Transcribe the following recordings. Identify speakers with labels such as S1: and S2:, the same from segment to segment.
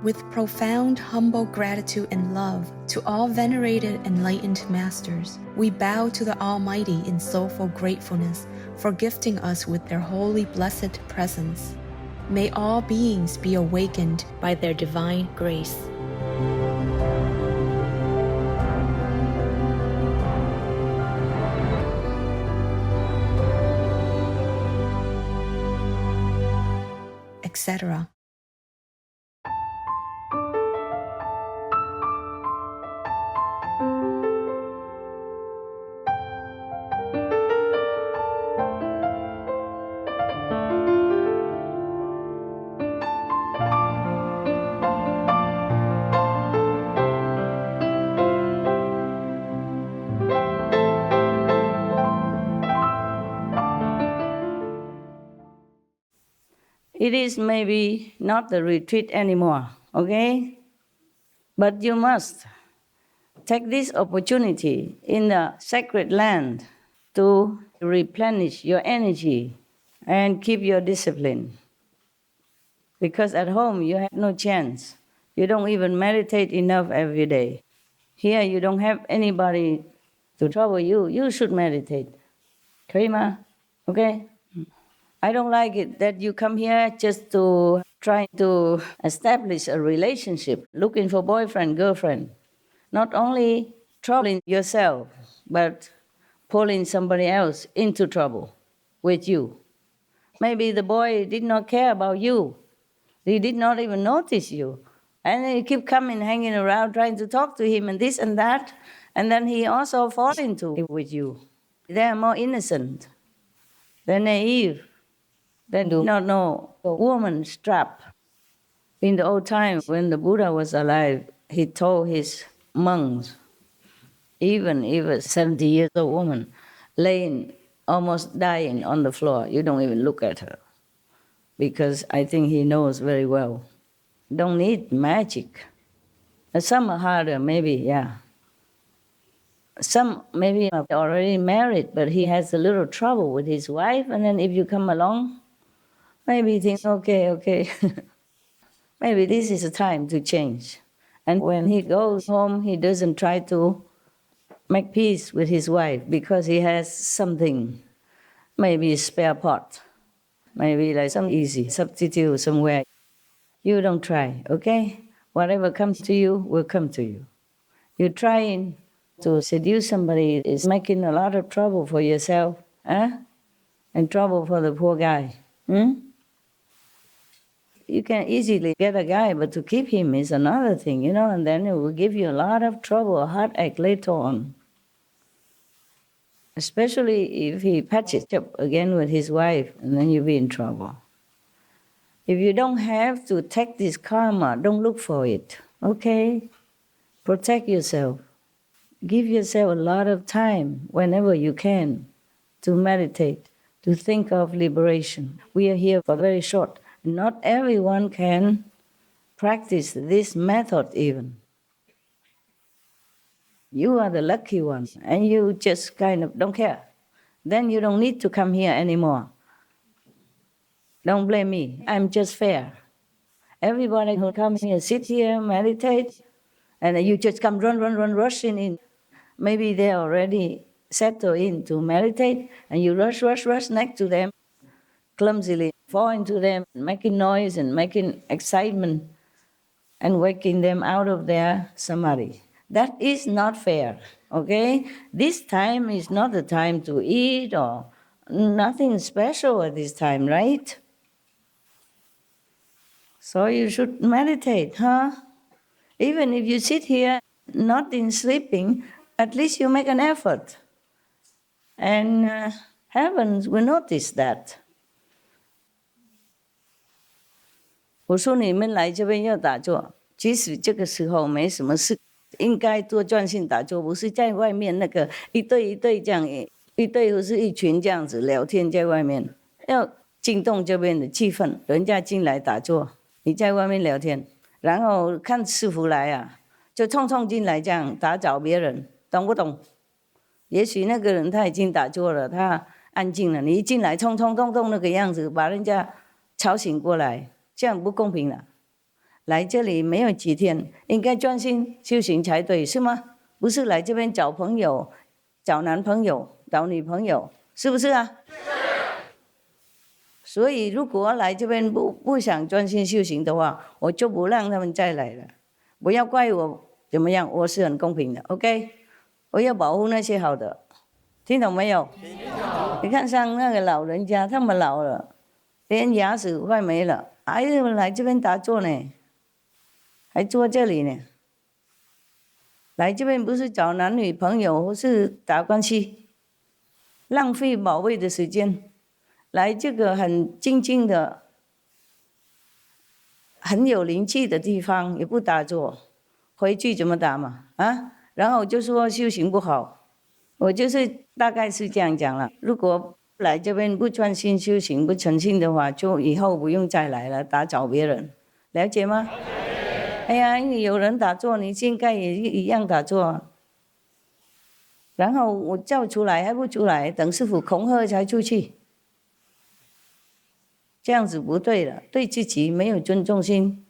S1: With profound, humble gratitude and love to all venerated enlightened masters, we bow to the Almighty in soulful gratefulness for gifting us with their holy blessed presence. May all beings be awakened by their divine grace. Etc.
S2: It is maybe not the retreat anymore, okay? But you must take this opportunity in the sacred land to replenish your energy and keep your discipline. Because at home you have no chance. You don't even meditate enough every day. Here you don't have anybody to trouble you. You should meditate. Karima, okay? I don't like it that you come here just to try to establish a relationship, looking for boyfriend, girlfriend. Not only troubling yourself, but pulling somebody else into trouble with you. Maybe the boy did not care about you. He did not even notice you. And then you keep coming, hanging around, trying to talk to him and this and that. And then he also falls into it with you. They are more innocent. They're naive. They do not know a woman's trap. In the old time, when the Buddha was alive, he told his monks, even if a 70 years old woman laying, almost dying on the floor, you don't even look at her. Because I think he knows very well. Don't need magic. Some are harder, maybe, yeah. Some maybe are already married, but he has a little trouble with his wife, and then if you come along, maybe he thinks, okay, maybe this is the time to change. And when he goes home, he doesn't try to make peace with his wife because he has something, maybe a spare part, maybe like some easy substitute somewhere. You don't try, okay? Whatever comes to you will come to you. You're trying to seduce somebody is making a lot of trouble for yourself, and trouble for the poor guy. You can easily get a guy, but to keep him is another thing, and then it will give you a lot of trouble, a heartache later on. Especially if he patches up again with his wife, and then you'll be in trouble. If you don't have to take this karma, don't look for it, okay? Protect yourself. Give yourself a lot of time whenever you can to meditate, to think of liberation. We are here for very short. Not everyone can practice this method even. You are the lucky one, and you just kind of don't care. Then you don't need to come here anymore. Don't blame me. I'm just fair. Everybody who comes here, sit here, meditate, and you just come run, rushing in. Maybe they already settled in to meditate, and you rush next to them, clumsily fall into them, making noise and making excitement, and waking them out of their samadhi. That is not fair, okay? This time is not the time to eat or nothing special at this time, right? So you should meditate, Even if you sit here not in sleeping, at least you make an effort. And heavens will notice that. 我说你们来这边要打坐，即使这个时候没什么事，应该多专心打坐，不是在外面那个一对一对这样，一对或是一群这样子聊天在外面，要惊动这边的气氛，人家进来打坐，你在外面聊天，然后看师父来啊，就冲进来这样打扰别人，懂不懂？也许那个人他已经打坐了，他安静了，你一进来冲冲动动那个样子，把人家吵醒过来，这样不公平了。来这里没有几天，应该专心修行才对，是吗？不是来这边找朋友、找男朋友、找女朋友，是不是啊？所以如果来这边不想专心修行的话，我就不让他们再来了。不要怪我怎么样，我是很公平的 ，OK？ 我要保护那些好的，听懂没有？听懂。你看像那个老人家，他们老了，连牙齿快没了，还来这边打坐呢，还坐这里呢。来这边不是找男女朋友，或是打关系，浪费宝贵的时间。来这个很静静的、很有灵气的地方，也不打坐，回去怎么打嘛？啊，然后就说修行不好，我就是大概是这样讲了。如果来这边不专心修行、不诚信的话，就以后不用再来了，打扰别人，了解吗？哎呀，有人打坐，你应该也一样打坐。然后我叫出来还不出来，等师父恐吓才出去。这样子不对了，对自己没有尊重心，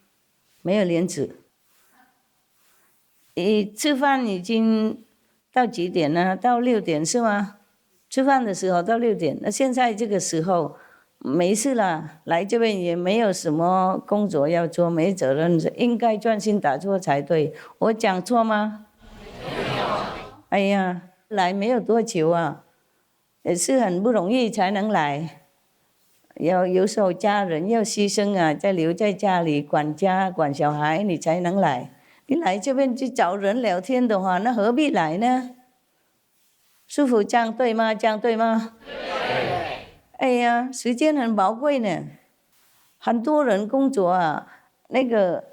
S2: 没有廉耻。吃饭已经到几点呢？到6点是吗？吃饭的时候到6点，那现在这个时候没事了，来这边也没有什么工作要做，没责任，应该专心打坐才对。我讲错吗？没有。哎呀，来没有多久啊，也是很不容易才能来。有时候家人要牺牲啊，再留在家里管家管小孩，你才能来。你来这边去找人聊天的话，那何必来呢？师父这样对吗？这样对吗？对。哎呀，时间很宝贵呢，很多人工作啊，那个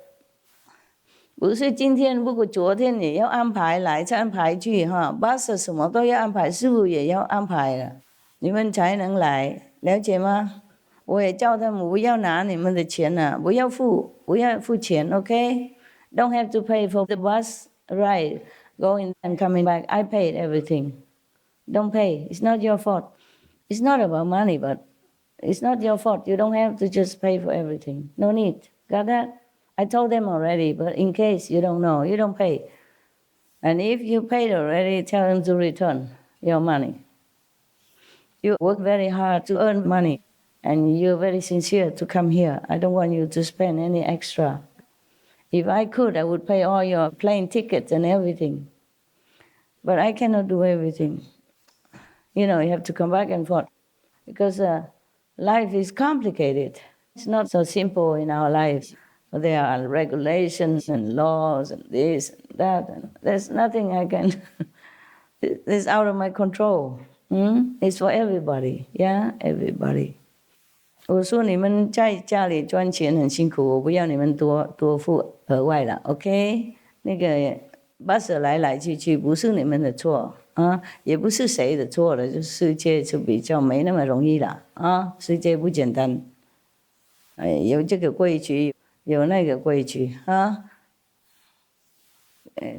S2: 不是今天，不过昨天也要安排来，再安排去哈，bus 什么都要安排，师父也要安排了，你们才能来，了解吗？我也叫他们不要拿你们的钱了，不要付钱 ，OK？Don't have to pay for the bus ride, going and coming back. I paid everything. Don't pay. It's not your fault. It's not about money, but it's not your fault. You don't have to just pay for everything. No need. Got that? I told them already, but in case you don't know, you don't pay. And if you paid already, tell them to return your money. You work very hard to earn money. And you're very sincere to come here. I don't want you to spend any extra. If I could, I would pay all your plane tickets and everything. But I cannot do everything. You know, you have to come back and forth. Because life is complicated. It's not so simple in our lives. There are regulations and laws and this and that. And there's nothing I can... It's out of my control. It's for everybody. Yeah, everybody. 我说你们在家里赚钱很辛苦，我不要你们多付额外了 ，OK？ 那个bus来去不是你们的错啊，也不是谁的错了，就世界就比较没那么容易了啊，世界不简单，有这个规矩，有那个规矩啊，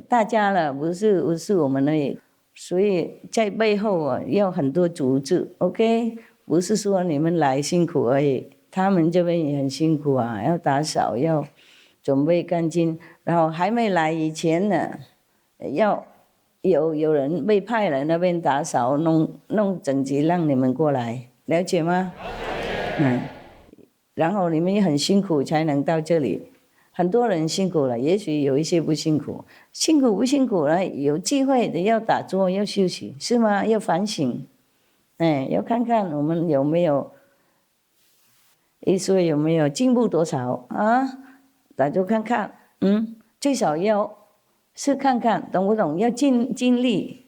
S2: 大家了不是我们而已，所以在背后啊要很多组织 ，OK？不是说你们来辛苦而已，他们这边也很辛苦啊，要打扫，要准备干净，然后还没来以前呢，要有人被派来那边打扫，弄整齐，让你们过来，了解吗？然后你们也很辛苦才能到这里，很多人辛苦了，也许有一些不辛苦，辛苦不辛苦了，有机会的要打坐，要休息，是吗？要反省。要看看我们有没有，说有没有进步多少啊？大家看看，最少要是看看，懂不懂？要尽力，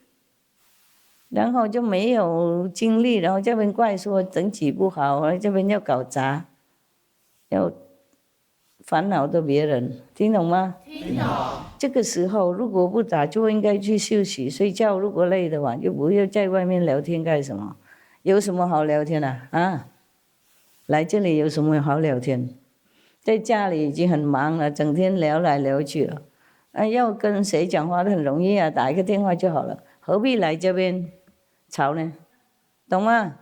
S2: 然后就没有精力，然后这边怪说整体不好，这边要搞砸，要烦恼到别人，听懂吗？听懂。这个时候如果不打就应该去休息睡觉，如果累的话就不要在外面聊天干什么？有什么好聊天啊？来这里有什么好聊天？在家里已经很忙了，整天聊来聊去了，要跟谁讲话都很容易啊，打一个电话就好了，何必来这边吵呢？懂吗？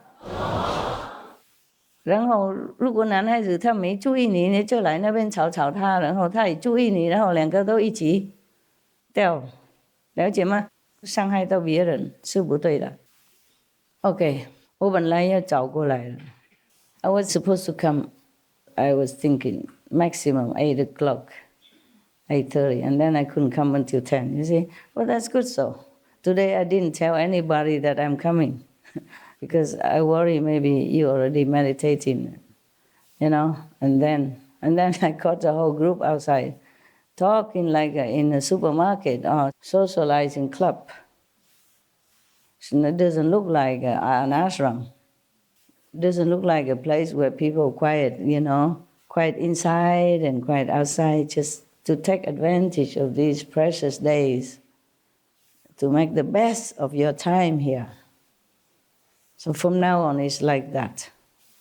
S2: 然后如果男孩子他没注意你，你就来那边吵吵他，然后他也注意你，然后两个都一起掉，了解吗？伤害到别人是不对的。OK， 我本来要找过来的。I was supposed to come. I was thinking maximum 8 o'clock, 8:30, and then I couldn't come until 10. You see, well, that's good. So today I didn't tell anybody that I'm coming because I worry maybe you already meditating, and then I caught the whole group outside talking like in a supermarket or socializing club. So it doesn't look like an ashram. It doesn't look like a place where people quiet, quiet inside and quiet outside, just to take advantage of these precious days, to make the best of your time here. So from now on, it's like that.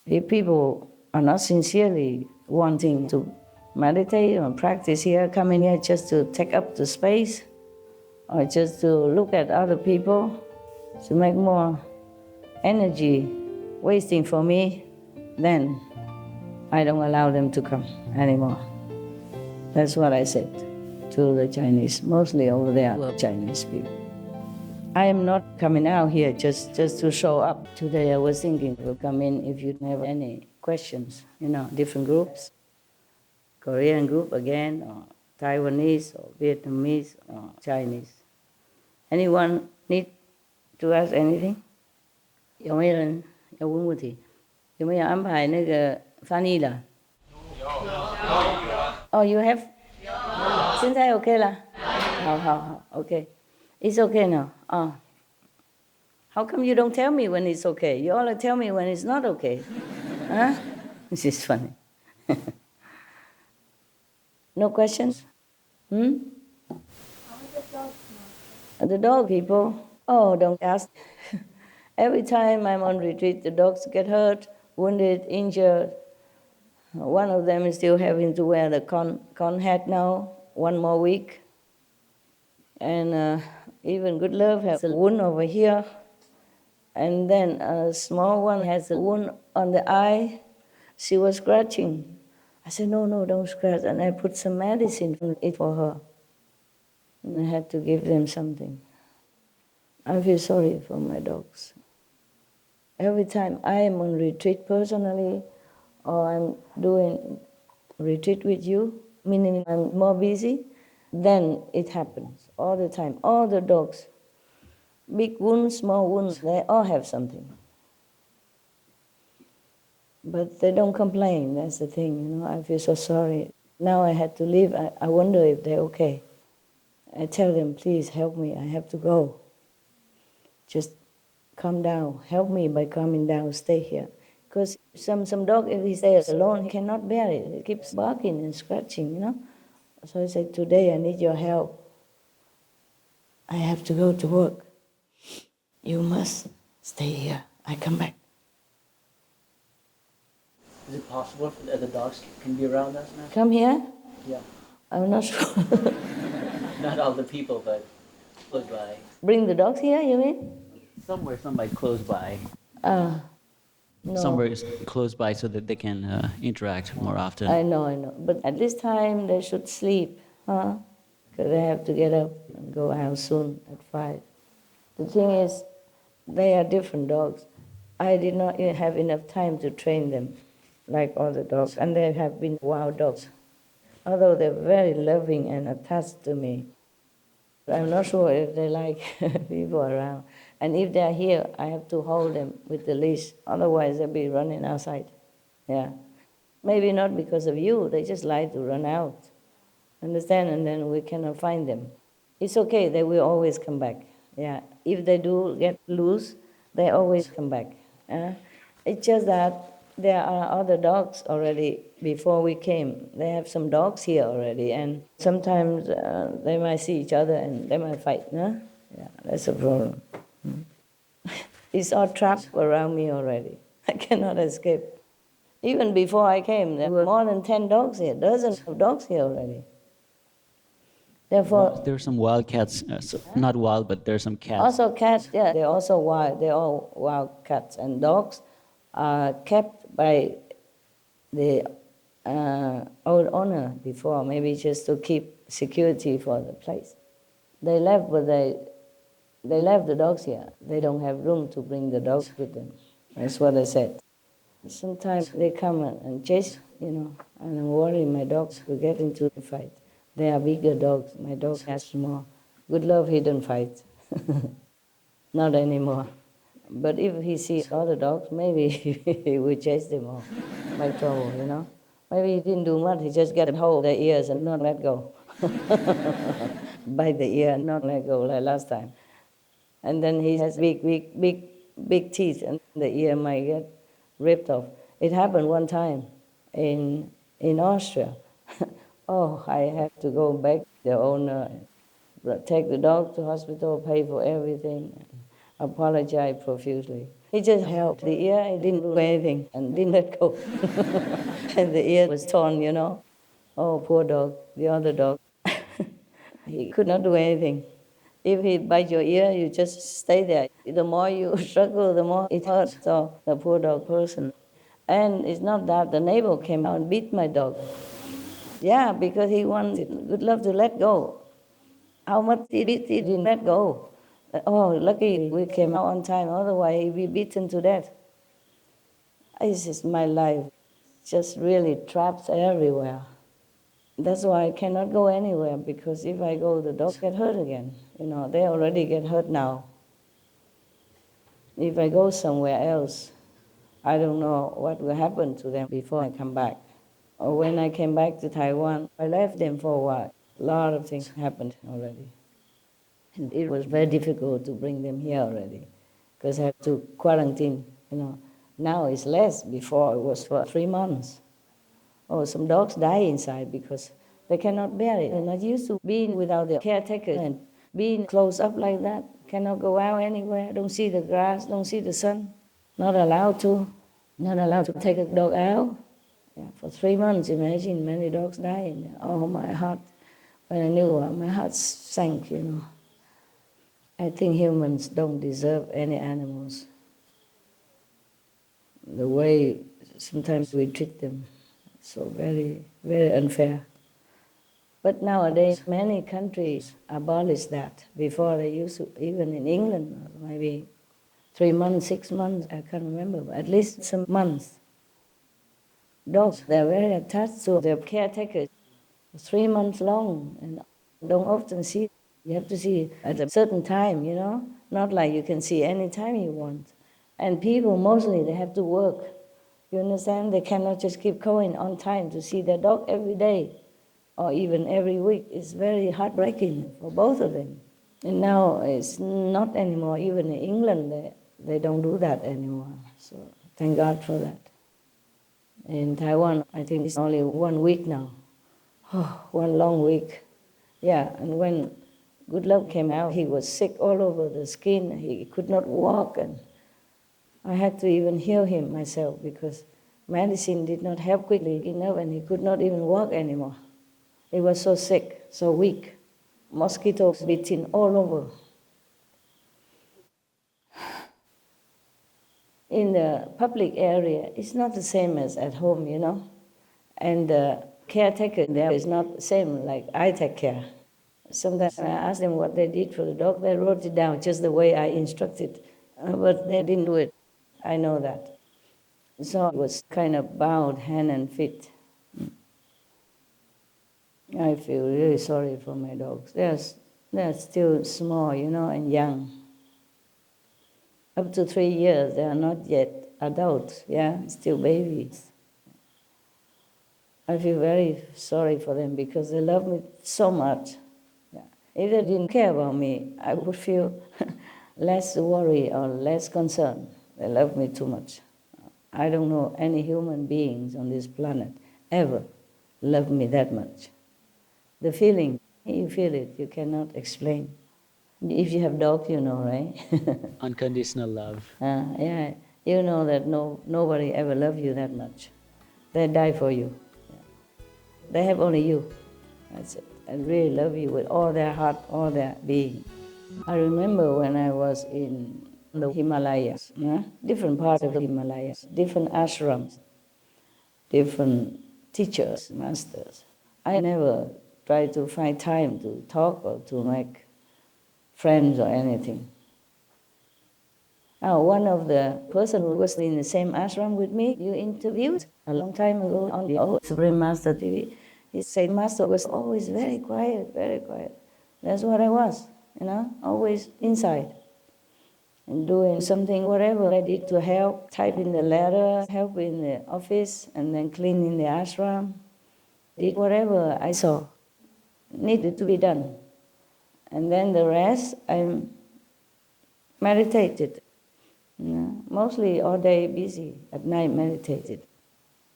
S2: If people are not sincerely wanting to meditate or practice here, come in here just to take up the space or just to look at other people, to make more energy wasting for me, then I don't allow them to come anymore. That's what I said to the Chinese. Mostly over there were Chinese people. I am not coming out here just to show up. Today I was thinking we'll come in if you have any questions, different groups. Korean group again, or Taiwanese, or Vietnamese, or Chinese. Anyone need to ask anything? 有没有人要问问题？有没有安排那个翻译的？有。Oh, you have? 现在 OK 了？好 OK. It's okay now. How come you don't tell me when it's okay? You only tell me when it's not okay. Huh? This is funny. No questions?
S3: How is the dog?
S2: The dog people? Oh, don't ask. Every time I'm on retreat, the dogs get hurt, wounded, injured. One of them is still having to wear the con hat now, 1 more week. And even Good Love has a wound over here. And then a small one has a wound on the eye. She was scratching. I said, no, don't scratch. And I put some medicine on it for her. And I had to give them something. I feel sorry for my dogs. Every time I am on retreat personally, or I'm doing retreat with you, meaning I'm more busy, then it happens all the time. All the dogs, big wounds, small wounds, they all have something. But they don't complain, that's the thing, I feel so sorry. Now I had to leave, I wonder if they're okay. I tell them, please help me, I have to go. Just come down, help me by coming down, stay here. Because some dog, if he stays alone, he cannot bear it. He keeps barking and scratching, So I said, today I need your help. I have to go to work. You must stay here. I come back.
S4: Is it possible that the dogs can be around us now?
S2: Come here?
S4: Yeah.
S2: I'm not sure.
S4: Not all the people, but close by.
S2: Bring the dogs here, you mean?
S4: Somebody close by.
S2: No.
S4: Somewhere close by so that they can interact more often.
S2: I know. But at this time, they should sleep, huh? Because they have to get up and go out soon at 5. The thing is, they are different dogs. I did not even have enough time to train them like all the dogs. And they have been wild dogs. Although they're very loving and attached to me. I'm not sure if they like people around. And if they're here, I have to hold them with the leash. Otherwise, they'll be running outside. Yeah. Maybe not because of you. They just like to run out. Understand? And then we cannot find them. It's okay. They will always come back. Yeah. If they do get loose, they always come back. It's just that there are other dogs already before we came. They have some dogs here already. And sometimes they might see each other and they might fight. Yeah, that's a problem. It's all trapped around me already. I cannot escape. Even before I came, there were more than 10 dogs here, dozens of dogs here already. Therefore,
S4: There are some wild cats, not wild, but there are some cats.
S2: also cats, yeah, they're also wild. They're all wild cats and dogs. are kept by the old owner before, maybe just to keep security for the place. They left, but they left the dogs here. They don't have room to bring the dogs with them. That's what I said. Sometimes they come and chase, and I'm worried my dogs will get into a fight. They are bigger dogs. My dog has small. Good love, he don't fight. Not anymore. But if he sees other dogs, maybe he will chase them off. Make trouble. Maybe he didn't do much. He just get hold of their ears and not let go. Bite the ear and not let go like last time. And then he has big teeth, and the ear might get ripped off. It happened one time in Austria. Oh, I have to go back. The owner take the dog to hospital, pay for everything, apologize profusely. He just held the ear, he didn't do anything, and didn't let go. And the ear was torn. Oh, poor dog, the other dog. He could not do anything. If he bites your ear, you just stay there. The more you struggle, the more it hurts. So the poor dog person. And it's not that the neighbor came out and beat my dog. Yeah, because he wanted Good Love to let go. How much he beat, he didn't let go. Oh, lucky we came out on time, otherwise he'd be beaten to death. This is my life, just really trapped everywhere. That's why I cannot go anywhere, because if I go, the dogs get hurt again. They already get hurt now. If I go somewhere else, I don't know what will happen to them before I come back. Or when I came back to Taiwan, I left them for a while. A lot of things happened already. And it was very difficult to bring them here already, because I had to quarantine. Now it's less. Before it was for 3 months. Oh, some dogs die inside because they cannot bear it. They're not used to being without their caretaker and being closed up like that. Cannot go out anywhere, don't see the grass, don't see the sun. Not allowed to take a dog out. Yeah, for 3 months, imagine many dogs dying. Oh, my heart, when I knew, my heart sank. I think humans don't deserve any animals. The way sometimes we treat them, so very, very unfair. But nowadays, many countries abolish that. Before they used to, even in England, maybe 3 months, 6 months, I can't remember, but at least some months. Dogs, they're very attached to their caretakers. 3 months long, and don't often see. You have to see at a certain time, not like you can see any time you want. And people, mostly, they have to work. You understand? They cannot just keep going on time to see their dog every day or even every week. It's very heartbreaking for both of them. And now it's not anymore. Even in England, they don't do that anymore. So thank God for that. In Taiwan, I think it's only 1 week now. Oh, 1 long week. Yeah, and when Good Love came out, he was sick all over the skin. He could not walk, and I had to even heal him myself because medicine did not help quickly enough, and he could not even walk anymore. He was so sick, so weak. Mosquitoes bitten all over. In the public area, it's not the same as at home, And the caretaker there is not the same like I take care. Sometimes I ask them what they did for the dog. They wrote it down just the way I instructed, but they didn't do it. I know that. So it was kind of bound hand and feet. I feel really sorry for my dogs. They're still small, and young. Up to 3 years, they are not yet adults, still babies. I feel very sorry for them because they love me so much. Yeah. If they didn't care about me, I would feel less worry or less concern. They love me too much. I don't know any human beings on this planet ever love me that much. The feeling, you feel it, you cannot explain. If you have dogs, you know, right?
S4: Unconditional love.
S2: Yeah, you know that nobody ever loved you that much. They die for you. Yeah. They have only you. That's it. And really love you with all their heart, all their being. I remember when I was in the Himalayas, yeah? Different parts of the Himalayas, different ashrams, different teachers, masters. I never try to find time to talk or to make friends or anything. Now, one of the person who was in the same ashram with me, you interviewed a long time ago on the old Supreme Master TV, he said Master was always very quiet, very quiet. That's what I was, always inside and doing something, whatever I did to help, typing the letter, help in the office, and then cleaning the ashram. Did whatever I saw needed to be done. And then the rest, I meditated. Mostly all day busy, at night meditated.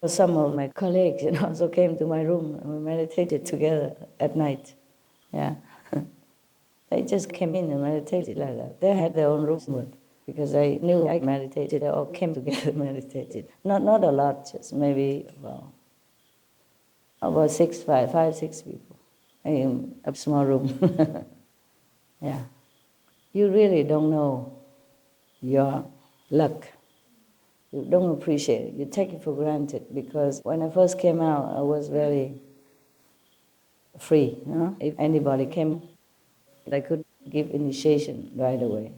S2: Some of my colleagues, also came to my room and we meditated together at night. Yeah. They just came in and meditated like that. They had their own room, but because I knew I meditated, they all came together and meditated. Not a lot, just maybe about five, six people in a small room. Yeah. You really don't know your luck. You don't appreciate it. You take it for granted because when I first came out, I was very free. If anybody came, I could give initiation right away.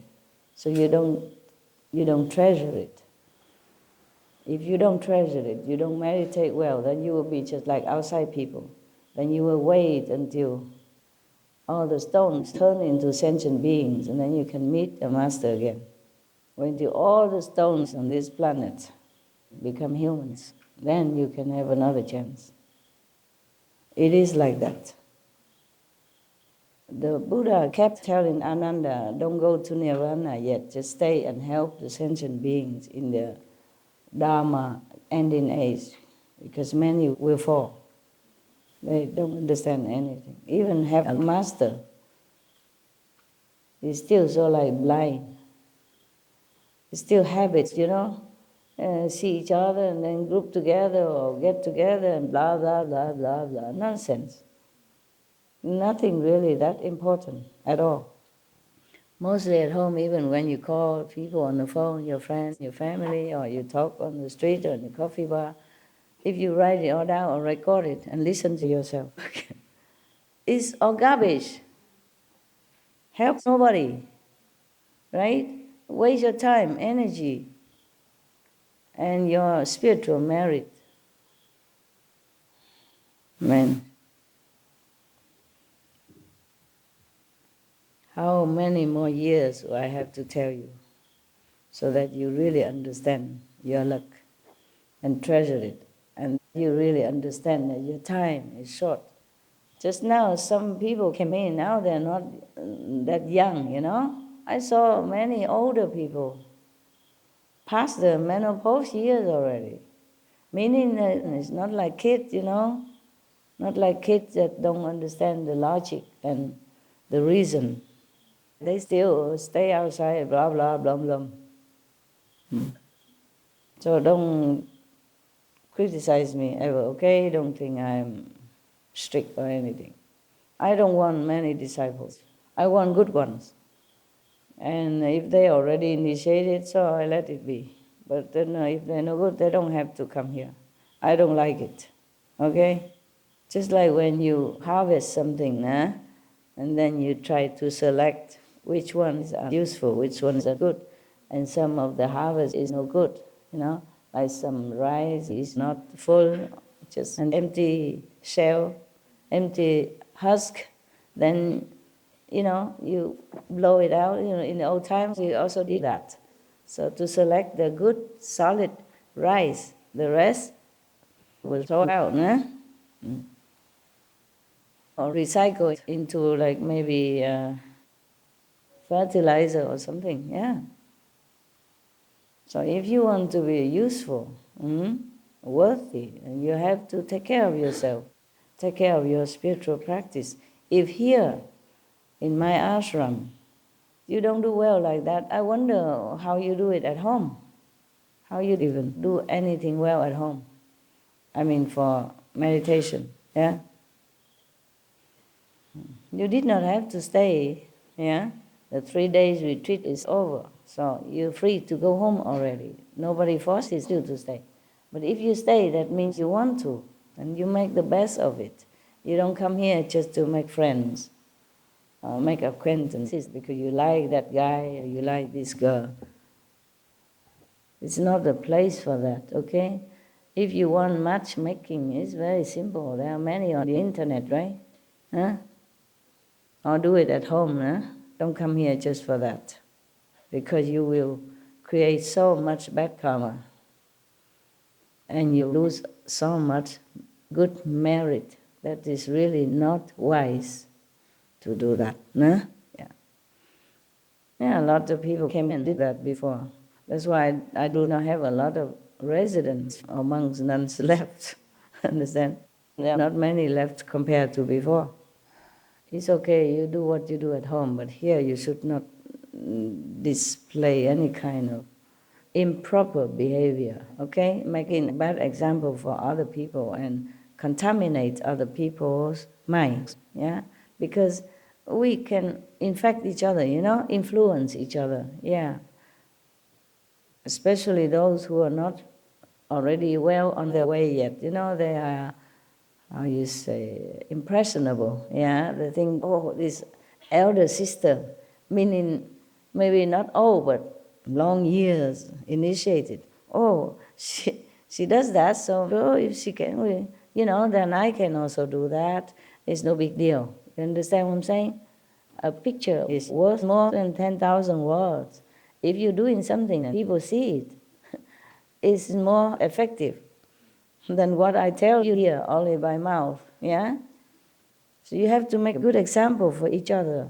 S2: So you don't treasure it. If you don't treasure it, you don't meditate well, then you will be just like outside people. Then you will wait until all the stones turn into sentient beings, and then you can meet the master again. When all the stones on this planet become humans, then you can have another chance. It is like that. The Buddha kept telling Ananda, don't go to Nirvana yet, just stay and help the sentient beings in the Dharma ending age, because many will fall. They don't understand anything. Even have a master, he's still so blind. It's still habits, see each other and then group together or get together and blah, blah, blah, blah, blah. Nonsense. Nothing really that important at all. Mostly at home, even when you call people on the phone, your friends, your family, or you talk on the street or in the coffee bar, if you write it all down or record it and listen to yourself, it's all garbage. Help nobody, right? Waste your time, energy, and your spiritual merit. Man, how many more years do I have to tell you so that you really understand your luck and treasure it, and you really understand that your time is short. Just now, some people came in, now they're not that young, I saw many older people past the menopause years already, meaning that it's not like kids, not like kids that don't understand the logic and the reason. They still stay outside, blah, blah, blah, blah. So don't criticize me ever, okay? Don't think I'm strict or anything. I don't want many disciples. I want good ones. And if they already initiated, so I let it be. But then if they're no good, they don't have to come here. I don't like it, okay? Just like when you harvest something, and then you try to select which ones are useful, which ones are good. And some of the harvest is no good, like some rice is not full, just an empty shell, empty husk, then, you blow it out. In the old times, we also did that. So to select the good, solid rice, the rest will throw out, or recycle it into maybe fertilizer or something, yeah. So if you want to be useful, worthy, and you have to take care of yourself, take care of your spiritual practice. If here, in my ashram, you don't do well like that, I wonder how you do it at home. How you even do anything well at home. I mean for meditation, yeah? You did not have to stay, yeah? The 3 days retreat is over, so you're free to go home already. Nobody forces you to stay. But if you stay, that means you want to, and you make the best of it. You don't come here just to make friends or make acquaintances because you like that guy or you like this girl. It's not the place for that, okay? If you want matchmaking, it's very simple. There are many on the internet, right? Huh? Or do it at home, huh? Don't come here just for that, because you will create so much bad karma and you lose so much good merit. That is really not wise to do that, no? Yeah, a lot of people came and did that before. That's why I do not have a lot of residents or monks, nuns left. Understand? There are not many left compared to before. It's okay, you do what you do at home, but here you should not display any kind of improper behavior, okay? Making a bad example for other people and contaminate other people's minds, yeah? Because we can infect each other, influence each other, yeah. Especially those who are not already well on their way yet, they are, how you say, impressionable, yeah? They think, oh, this elder sister, meaning maybe not old, but long years initiated. Oh, she does that, so if she can, then I can also do that. It's no big deal. You understand what I'm saying? A picture is worth more than 10,000 words. If you're doing something and people see it, it's more effective than what I tell you here only by mouth, yeah? So you have to make a good example for each other,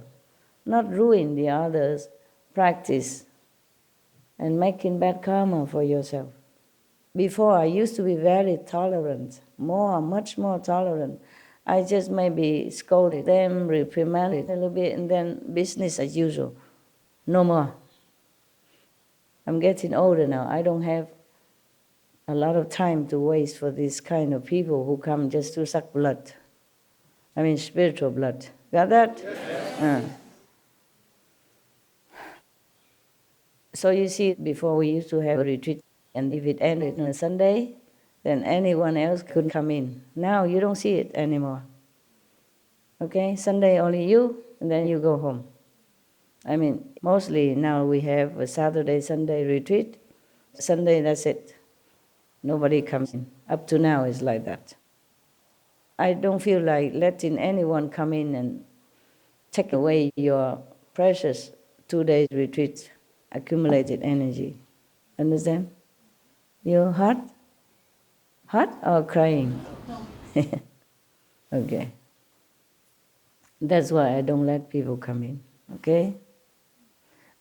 S2: not ruin the other's practice and making bad karma for yourself. Before, I used to be very tolerant, much more tolerant. I just maybe scolded them, reprimanded a little bit, and then business as usual. No more. I'm getting older now. I don't have a lot of time to waste for this kind of people who come just to suck blood. I mean spiritual blood. Got that? Yes. So you see, before we used to have a retreat, and if it ended on a Sunday, then anyone else could come in. Now you don't see it anymore. Okay, Sunday only you, and then you go home. I mean, mostly now we have a Saturday, Sunday retreat. Sunday, that's it. Nobody comes in. Up to now it's like that. I don't feel like letting anyone come in and take away your precious 2 days retreat, accumulated energy. Understand? You're hot? Hot or crying? Okay. That's why I don't let people come in, okay?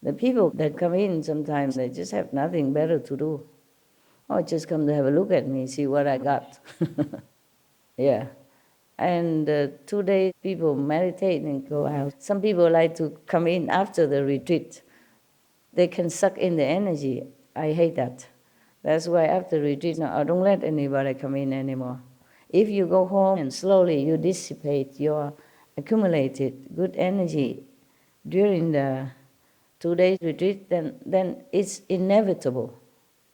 S2: The people that come in sometimes, they just have nothing better to do. Oh, just come to have a look at me, see what I got. Yeah. And 2 days, people meditate and go out. Some people like to come in after the retreat. They can suck in the energy. I hate that. That's why after retreat, now I don't let anybody come in anymore. If you go home and slowly you dissipate your accumulated good energy during the 2 days retreat, then it's inevitable.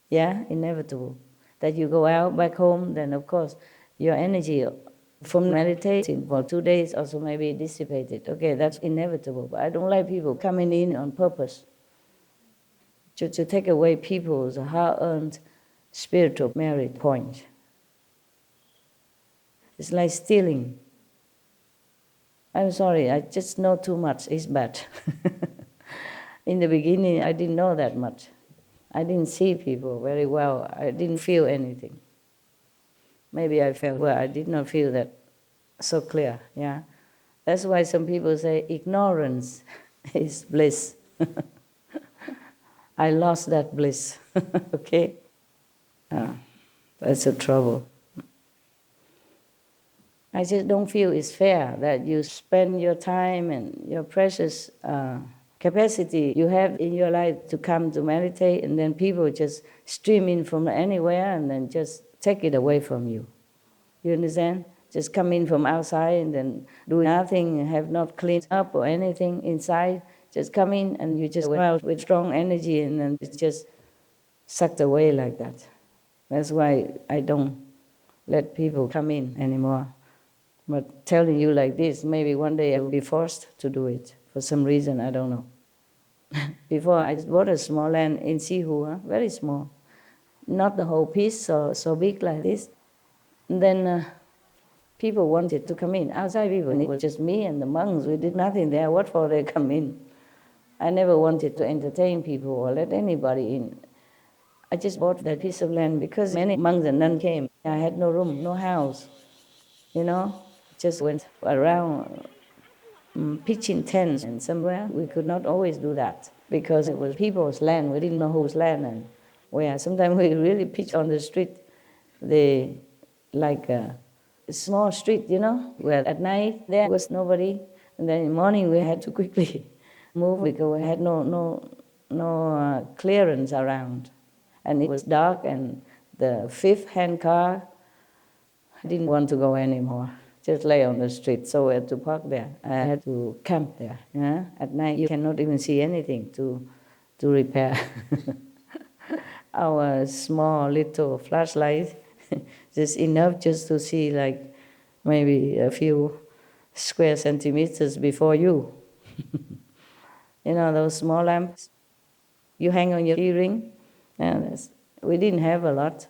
S2: Yeah, inevitable. That you go out back home, then of course your energy from meditating for 2 days also maybe dissipated. Okay, that's inevitable. But I don't like people coming in on purpose to take away people's hard-earned spiritual merit point. It's like stealing. I'm sorry, I just know too much. It's bad. In the beginning, I didn't know that much. I didn't see people very well. I didn't feel anything. Maybe I felt, well, I did not feel that so clear, yeah? That's why some people say ignorance is bliss. I lost that bliss, okay? That's the trouble. I just don't feel it's fair that you spend your time and your precious capacity you have in your life to come to meditate, and then people just stream in from anywhere and then just take it away from you. You understand? Just come in from outside and then do nothing, have not cleaned up or anything inside, just come in and you just went out with strong energy and then it's just sucked away like that. That's why I don't let people come in anymore. But telling you like this, maybe one day I will be forced to do it. For some reason, I don't know. Before, I bought a small land in Sihua, very small. Not the whole piece, so big like this. And then people wanted to come in. Outside people, it was just me and the monks. We did nothing there. What for they come in? I never wanted to entertain people or let anybody in. I just bought that piece of land because many monks and nuns came. I had no room, no house, just went around pitching tents and somewhere. We could not always do that because it was people's land. We didn't know whose land and where. Sometimes we really pitch on the street, like a small street, where at night there was nobody. And then in the morning we had to quickly move because we had no clearance around. And it was dark and the fifth hand car didn't want to go anymore. Just lay on the street, so we had to park there. I had to camp there. At night you cannot even see anything to repair. Our small little flashlight, just enough just to see like maybe a few square centimeters before you. Those small lamps you hang on your earring. We didn't have a lot,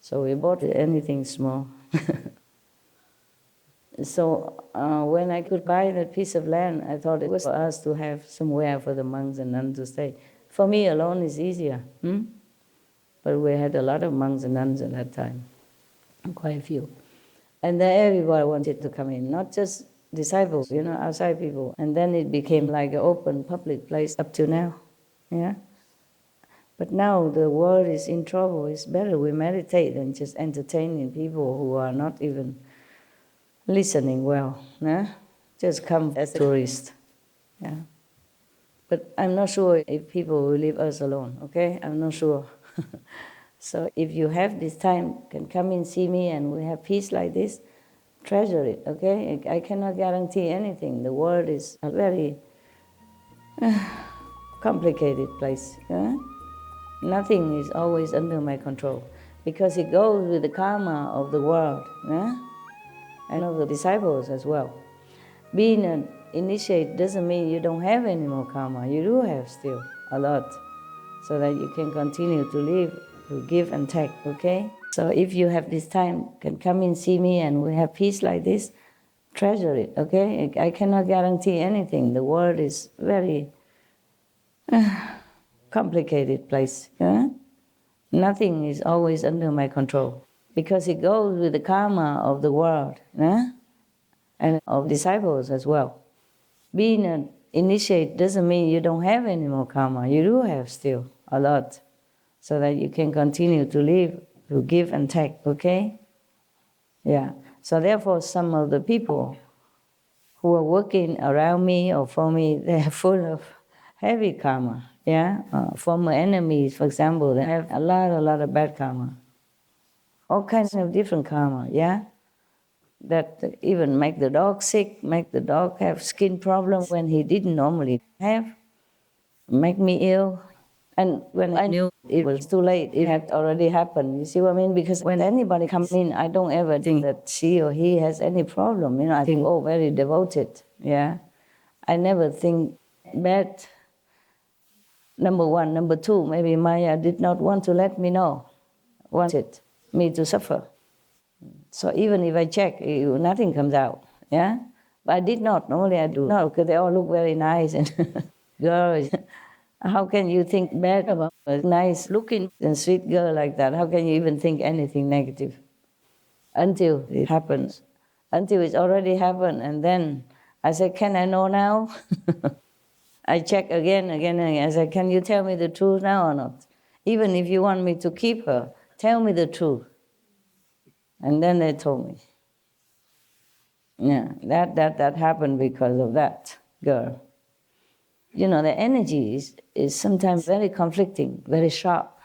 S2: so we bought anything small. So when I could buy that piece of land, I thought it was for us to have somewhere for the monks and nuns to stay. For me alone is easier. But we had a lot of monks and nuns at that time, quite a few. And then everybody wanted to come in, not just disciples, outside people. And then it became like an open public place up to now. Yeah. But now the world is in trouble. It's better we meditate than just entertaining people who are not even listening well. Just come as a tourist. Yeah. But I'm not sure if people will leave us alone, okay? I'm not sure. So if you have this time, can come and see me and we have peace like this, treasure it, okay? I cannot guarantee anything. The world is a very complicated place. Nothing is always under my control because it goes with the karma of the world and of the disciples as well. Being an initiate doesn't mean you don't have any more karma. You do have still a lot so that you can continue to live, to give and take, okay? So if you have this time, can come and see me and we have peace like this, treasure it, okay? I cannot guarantee anything. The world is very complicated place. Nothing is always under my control because it goes with the karma of the world and of disciples as well. Being an initiate doesn't mean you don't have any more karma. You do have still a lot so that you can continue to live, to give and take, okay? Yeah. So therefore some of the people who are working around me or for me, they are full of heavy karma. Yeah, former enemies, for example, they have a lot of bad karma. All kinds of different karma, yeah? That even make the dog sick, make the dog have skin problems when he didn't normally have, make me ill. And when I knew it was too late, it had already happened. You see what I mean? Because when anybody comes in, I don't ever think that she or he has any problem. I think, oh, very devoted, yeah? I never think bad. Number one. Number two, maybe Maya did not want to let me know, wanted me to suffer. So even if I check, nothing comes out, yeah? But I did not, normally I do not, because they all look very nice and girls. How can you think bad about a nice looking and sweet girl like that? How can you even think anything negative? Until it happens, until it's already happened, and then I said, can I know now? I check again. I said, can you tell me the truth now or not? Even if you want me to keep her, tell me the truth. And then they told me. Yeah, that happened because of that girl. The energy is sometimes very conflicting, very sharp.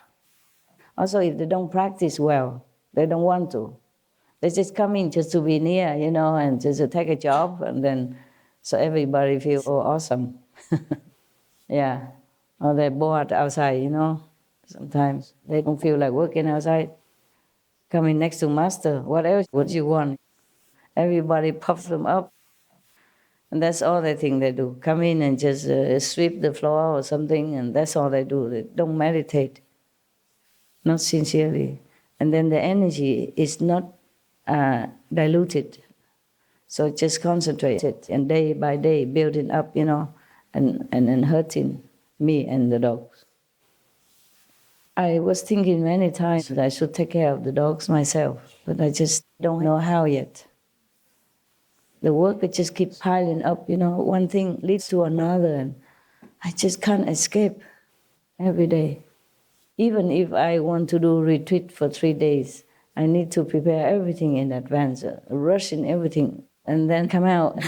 S2: Also, if they don't practice well, they don't want to. They just come in just to be near, and just to take a job, and then so everybody feels awesome. Yeah. Or they're bored outside, you know. Sometimes they don't feel like working outside. Coming next to master, what else would you want? Everybody puffs them up. And that's all they think they do. Come in and just sweep the floor or something, and that's all they do. They don't meditate, not sincerely. And then the energy is not diluted. So just concentrated, and day by day building up, you know, and hurting me and the dogs. I was thinking many times that I should take care of the dogs myself, but I just don't know how yet. The work just keeps piling up, you know, one thing leads to another, and I just can't escape every day. Even if I want to do retreat for 3 days, I need to prepare everything in advance, rush in everything, and then come out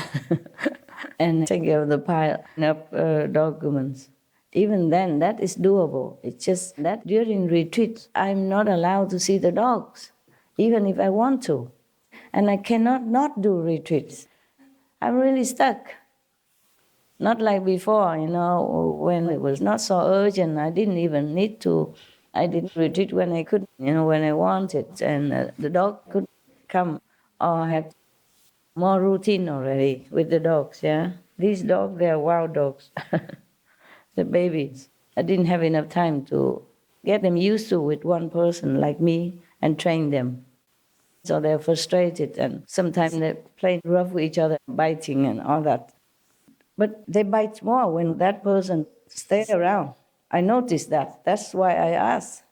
S2: and take care of the pile of documents. Even then, that is doable. It's just that during retreat, I'm not allowed to see the dogs, even if I want to. And I cannot not do retreats. I'm really stuck. Not like before, you know, when it was not so urgent, I didn't even need to. I did retreat when I could, you know, when I wanted, and the dog could come, or I had more routine already with the dogs, yeah. These dogs, they are wild dogs, the babies. I didn't have enough time to get them used to with one person like me and train them. So they're frustrated, and sometimes they play rough with each other, biting and all that. But they bite more when that person stays around. I noticed that. That's why I asked.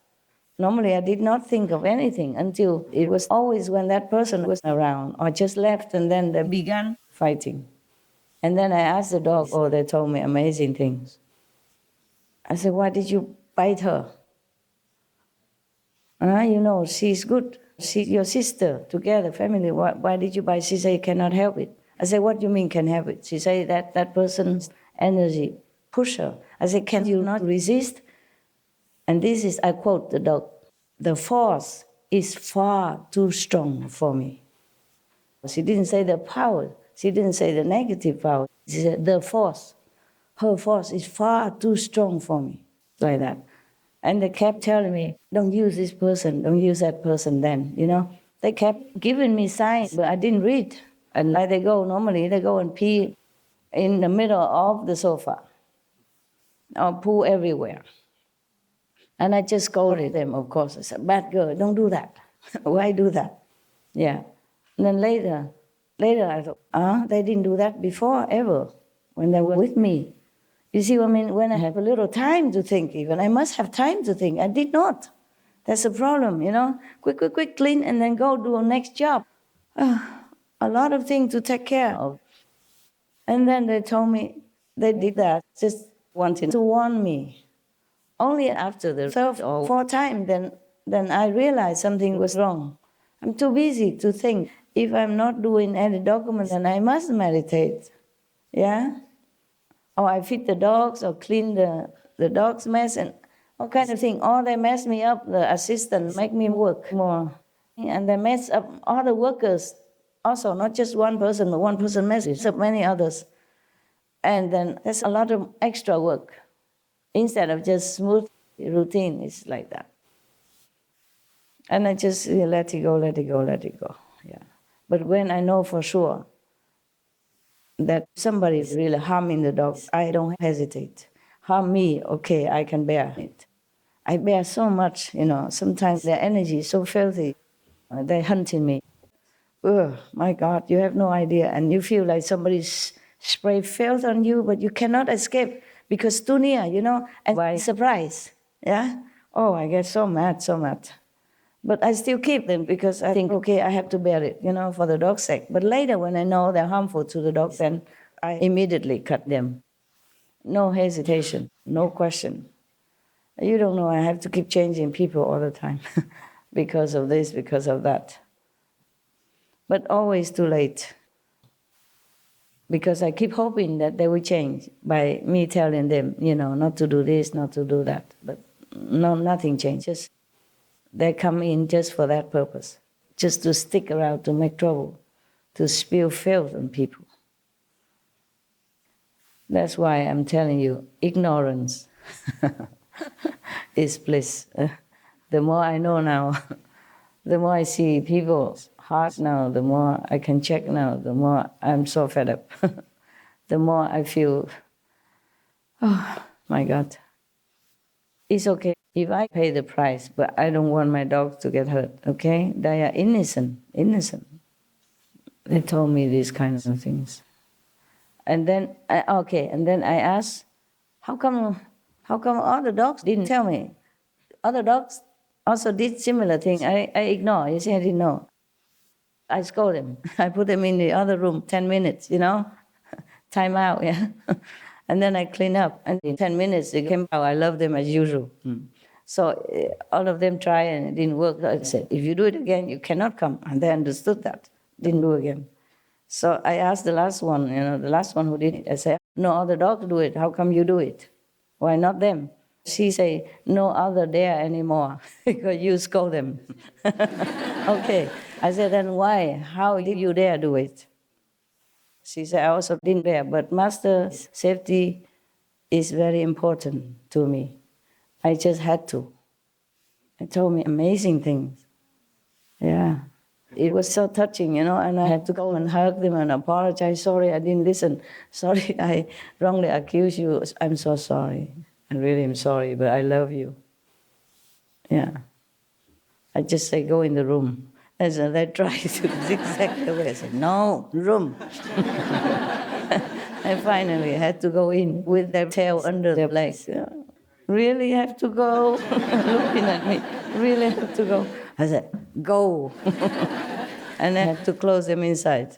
S2: Normally, I did not think of anything until it was always when that person was around or just left, and then they began fighting. And then I asked the dog, oh, they told me amazing things. I said, why did you bite her? You know, she's good. She's your sister, together, family. Why did you bite? She said, you cannot help it. I said, what do you mean can help it? She said, that person's energy push her. I said, can you not resist? And this is, I quote the dog, the force is far too strong for me. She didn't say the power. She didn't say the negative power. She said the force. Her force is far too strong for me. Like that. And they kept telling me, don't use this person, don't use that person then, you know. They kept giving me signs, but I didn't read. And like they go, normally they go and pee in the middle of the sofa or poo everywhere. And I just scolded them, of course. I said, bad girl, don't do that. Why do that? Yeah. And then later I thought, they didn't do that before, ever, when they were with me. You see what I mean? When I have a little time to think even, I must have time to think. I did not. That's a problem, you know. Quick, clean, and then go do a next job. A lot of things to take care of. And then they told me they did that, just wanting to warn me. Only after the third or fourth time, then I realized something was wrong. I'm too busy to think. If I'm not doing any document, then I must meditate. Yeah? Or I feed the dogs or clean the dog's mess and all kind of thing. Or they mess me up, the assistant make me work more. And they mess up all the workers also, not just one person, but one person messes up many others. And then there's a lot of extra work. Instead of just smooth routine, it's like that. And I just let it go. Yeah. But when I know for sure that somebody is really harming the dog, I don't hesitate. Harm me, okay, I can bear it. I bear so much, you know. Sometimes their energy is so filthy. They're hunting me. Oh, my God, you have no idea. And you feel like somebody's spray filth on you, but you cannot escape because too near, you know, and by surprise, yeah? Oh, I get so mad. But I still keep them because I think, okay, I have to bear it, you know, for the dog's sake. But later when I know they're harmful to the dog, then I immediately cut them. No hesitation, no question. You don't know, I have to keep changing people all the time because of this, because of that. But always too late. Because I keep hoping that they will change by me telling them, you know, not to do this, not to do that. But no, nothing changes. They come in just for that purpose, just to stick around, to make trouble, to spew filth on people. That's why I'm telling you, ignorance is bliss. The more I know now, the more I see people's heart now, the more I can check now, the more I'm so fed up. The more I feel, oh my God, it's okay if I pay the price, but I don't want my dogs to get hurt, okay? They are innocent. They told me these kinds of things. And then, and then I asked, how come other dogs didn't tell me? Other dogs also did similar thing. I ignore. You see, I didn't know. I scold them. I put them in the other room 10 minutes, time out, yeah. And then I clean up. And in 10 minutes, they came out. I love them as usual. So all of them try and it didn't work. I said, if you do it again, you cannot come. And they understood that. Didn't do again. So I asked the last one, the last one who did it. I said, no other dogs do it. How come you do it? Why not them? She say, no other dare anymore because you scold them. Okay. I said, then why? How did you dare do it? She said, I also didn't dare, but master's safety is very important to me. I just had to. He told me amazing things. Yeah. It was so touching, and I had to go and hug them and apologize. Sorry, I didn't listen. Sorry, I wrongly accused you. I'm so sorry. I really am sorry, but I love you. Yeah. I just say, go in the room. And so they try to zigzag away. I said, no, room. And finally I had to go in with their tail under their legs. Yeah. Really have to go? Looking at me, really have to go? I said, go. And I had to close them inside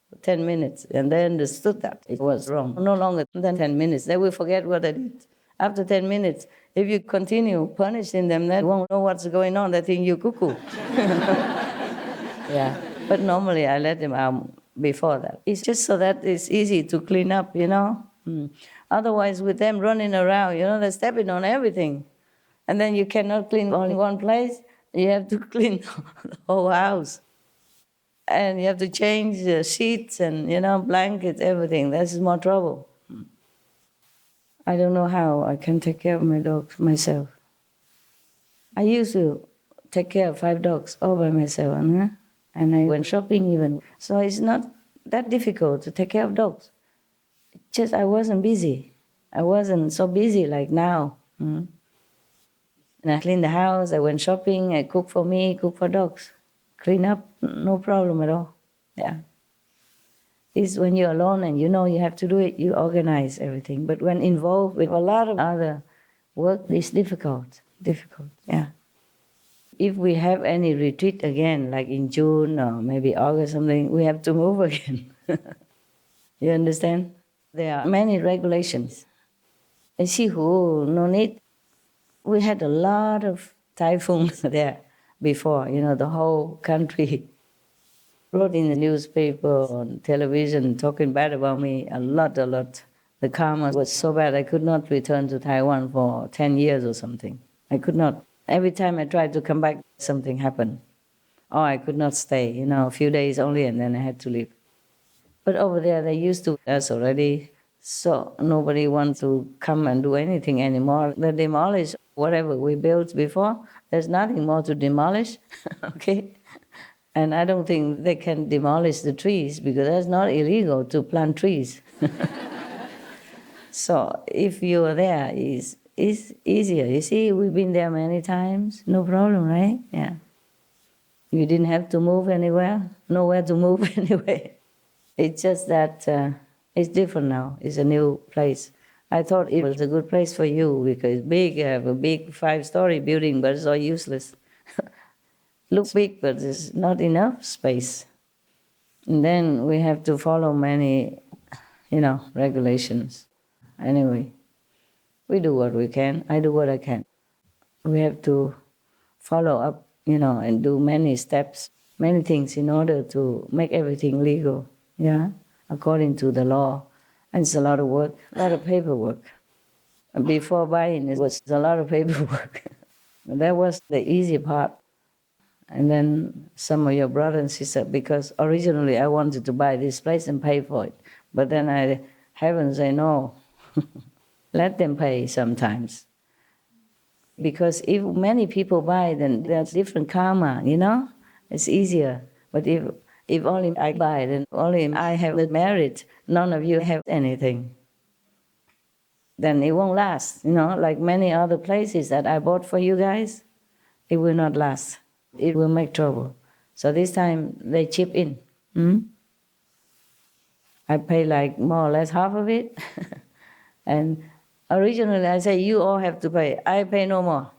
S2: for 10 minutes. And they understood that it was wrong. No longer than 10 minutes. They will forget what I did. After 10 minutes, if you continue punishing them, they won't know what's going on. They think you're cuckoo. Yeah. But normally I let them out before that. It's just so that it's easy to clean up, Otherwise, with them running around, they're stepping on everything. And then you cannot clean only one place. You have to clean the whole house. And you have to change the sheets and, blankets, everything. That's more trouble. I don't know how I can take care of my dogs myself. I used to take care of 5 dogs all by myself, and I went shopping even. So it's not that difficult to take care of dogs. Just I wasn't busy. I wasn't so busy like now. And I cleaned the house, I went shopping, I cooked for me, cooked for dogs. Clean up, no problem at all. Yeah. It's when you're alone and you have to do it, you organize everything. But when involved with a lot of other work, it's difficult, yeah. If we have any retreat again, like in June or maybe August something, we have to move again. You understand? There are many regulations. And see who, no need. We had a lot of typhoons there before, the whole country wrote in the newspaper, on television, talking bad about me, a lot. The karma was so bad, I could not return to Taiwan for 10 years or something. I could not. Every time I tried to come back, something happened. Or I could not stay, a few days only, and then I had to leave. But over there, they used to us already, so nobody wants to come and do anything anymore. They demolish whatever we built before. There's nothing more to demolish, okay? And I don't think they can demolish the trees because that's not illegal to plant trees. So if you're there, it's easier. You see, we've been there many times. No problem, right? Yeah. You didn't have to move anywhere. Nowhere to move anyway. It's just that it's different now. It's a new place. I thought it was a good place for you because it's big. You have a big 5-story building, but it's all useless. Looks big, but there's not enough space. And then we have to follow many, regulations. Anyway, we do what we can. I do what I can. We have to follow up, and do many steps, many things in order to make everything legal, according to the law. And it's a lot of work, a lot of paperwork. And before buying, it was a lot of paperwork. That was the easy part. And then some of your brothers and sisters, because originally I wanted to buy this place and pay for it. But then I Heaven say no. Let them pay sometimes. Because if many people buy, then there's different karma, It's easier. But if only I buy, then only I have the merit, none of you have anything. Then it won't last, like many other places that I bought for you guys, it will not last. It will make trouble. So this time they chip in. I pay like more or less half of it. And originally I say, you all have to pay. I pay no more.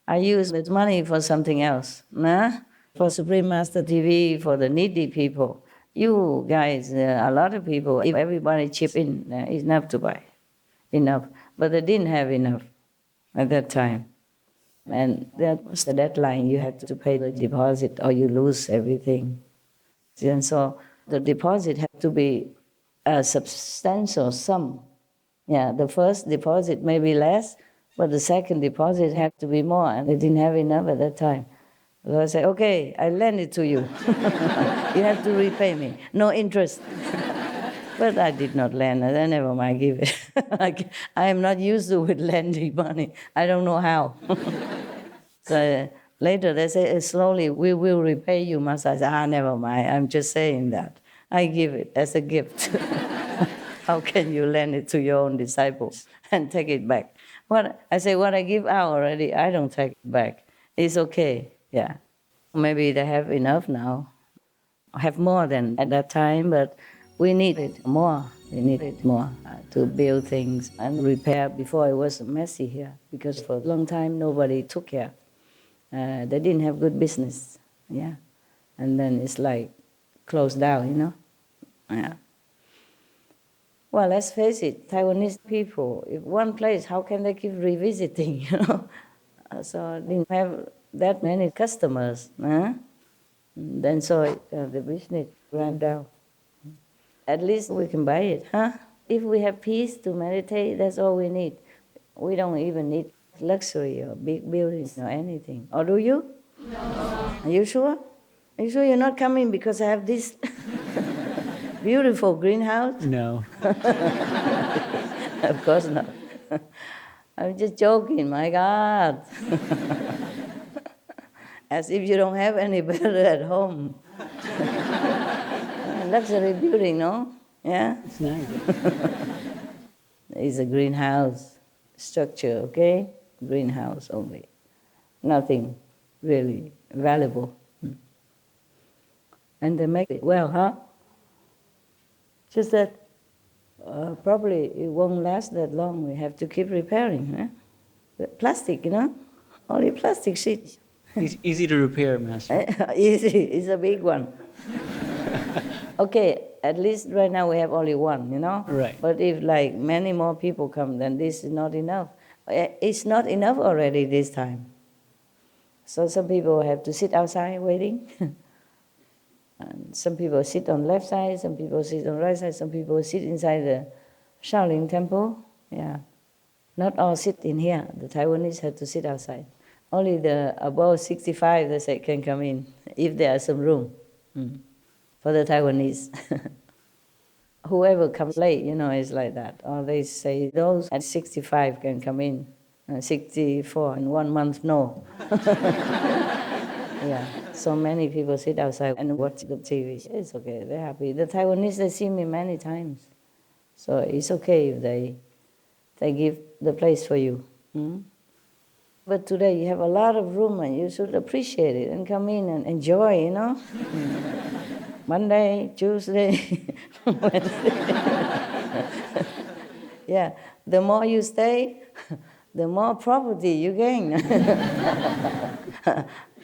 S2: I use this money for something else. For Supreme Master TV, for the needy people. You guys, a lot of people, if everybody chip in, it's enough to buy. Enough. But they didn't have enough at that time. And that was the deadline. You had to pay the deposit or you lose everything. And so the deposit had to be a substantial sum. Yeah, the first deposit may be less, but the second deposit had to be more, and they didn't have enough at that time. So I said, okay, I lend it to you. You have to repay me, no interest. But I did not lend, I never mind, give it. I am not used to with lending money. I don't know how. So later they say, slowly, we will repay you, Master. I said, never mind, I'm just saying that. I give it as a gift. How can you lend it to your own disciples and take it back? What I give out already, I don't take it back. It's okay, yeah. Maybe they have enough now, have more than at that time, but we needed more. We needed more to build things and repair before it was messy here, because for a long time nobody took care. They didn't have good business, yeah. And then it's like closed down, Yeah. Well, let's face it, Taiwanese people, if one place, how can they keep revisiting, So didn't have that many customers. Then so the business ran down. At least we can buy it, If we have peace to meditate, that's all we need. We don't even need luxury or big buildings or anything. Or do you? No. Are you sure? Are you sure you're not coming because I have this beautiful greenhouse?
S4: No.
S2: Of course not. I'm just joking, my God. As if you don't have any better at home. Luxury building, no? Yeah?
S4: It's nice.
S2: It's a greenhouse structure, okay? Greenhouse only. Nothing really valuable. And they make it well, Just that probably it won't last that long. We have to keep repairing. The plastic, only plastic sheets.
S4: It's easy to repair, Master.
S2: Easy, it's a big one. Okay, at least right now we have only one,
S4: Right.
S2: But if like many more people come, then this is not enough. It's not enough already this time. So some people have to sit outside waiting. And some people sit on left side, some people sit on right side, some people sit inside the Shaolin temple. Yeah, not all sit in here. The Taiwanese have to sit outside. Only the above 65, they say, can come in if there is some room for the Taiwanese. Whoever comes late, is like that. Or they say those at 65 can come in, 64 in 1 month, no. Yeah, so many people sit outside and watch the TV. It's okay, they're happy. The Taiwanese, they see me many times. So it's okay if they give the place for you. But today you have a lot of room and you should appreciate it and come in and enjoy, Monday, Tuesday, Wednesday. Yeah, the more you stay, the more property you gain.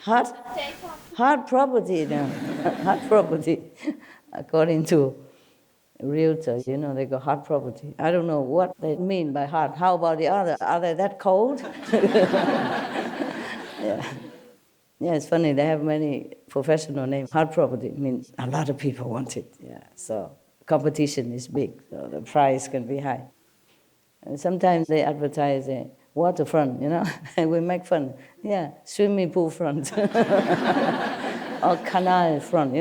S2: Hard property now. Hard property. According to realtors, they go hard property. I don't know what they mean by hard. How about the other? Are they that cold? Yeah. Yeah, it's funny. They have many professional names. Hard property means a lot of people want it. Yeah, so competition is big, so the price can be high. And sometimes they advertise a waterfront, and we make fun. Yeah, swimming pool front or canal front,